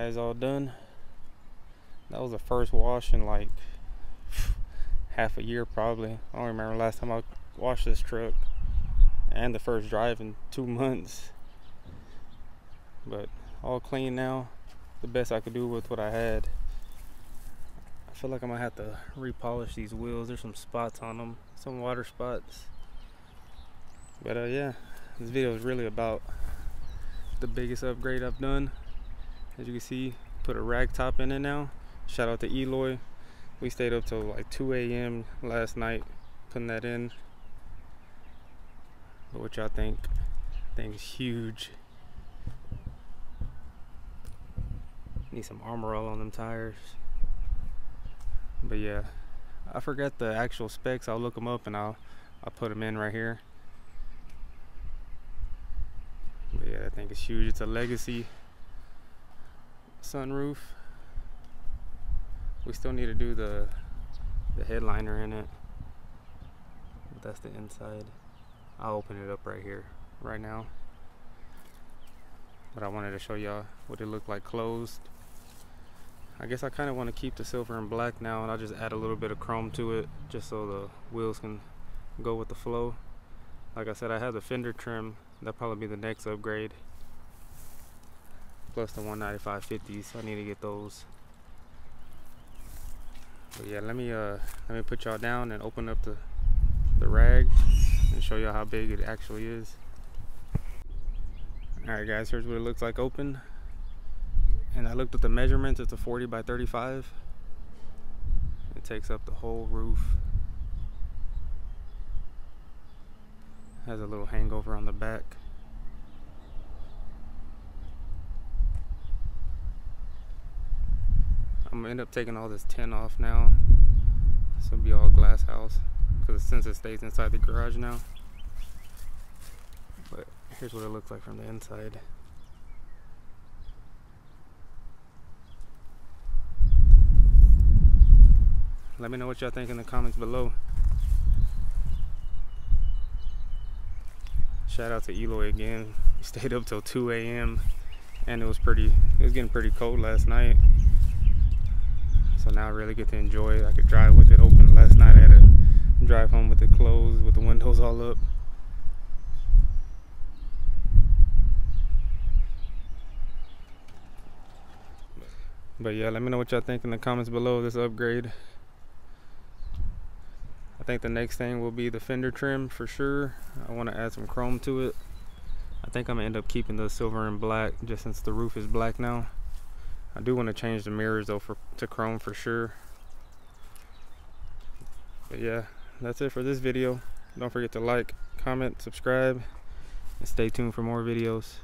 Alright, it's all done. That was the first wash in like half a year probably. I don't remember last time I washed this truck, and the first drive in 2 months. But all clean now. The best I could do with what I had. I feel like I'm gonna have to repolish these wheels. There's some spots on them, some water spots. But yeah, this video is really about the biggest upgrade I've done. As you can see, put a Ragtop in it now. Shout out to Eloy. We stayed up till like 2 a.m. last night putting that in. But what y'all think? Thing's huge. Need some armor all on them tires. But yeah, I forgot the actual specs. I'll look them up and I'll put them in right here. But yeah, that thing is huge. It's a legacy sunroof. We still need to do the headliner in it. But that's the inside. I'll open it up right here, right now. But I wanted to show y'all what it looked like closed. I guess I kind of want to keep the silver and black now, and I'll just add a little bit of chrome to it just so the wheels can go with the flow. Like I said, I have the fender trim. That'll probably be the next upgrade. Plus the 195/50s. I need to get those. But yeah, let me put y'all down and open up the rag and show y'all how big it actually is. Alright guys, here's what it looks like open. And I looked at the measurements. It's a 40 by 35. It takes up the whole roof. Has a little hangover on the back. I'm gonna end up taking all this tin off now. This will be all glass house, because since it stays inside the garage now. But here's what it looks like from the inside. Let me know what y'all think in the comments below. Shout out to Eloy again. We stayed up till 2 a.m. and it was getting pretty cold last night. So now I really get to enjoy it. I could drive with it open. Last night I had to drive home with it closed, with the windows all up. But yeah, let me know what y'all think in the comments below of this upgrade. I think the next thing will be the fender trim for sure. I want to add some chrome to it. I think I'm gonna end up keeping the silver and black just since the roof is black now. I do want to change the mirrors though to chrome for sure. But yeah, that's it for this video. Don't forget to like, comment, subscribe, and stay tuned for more videos.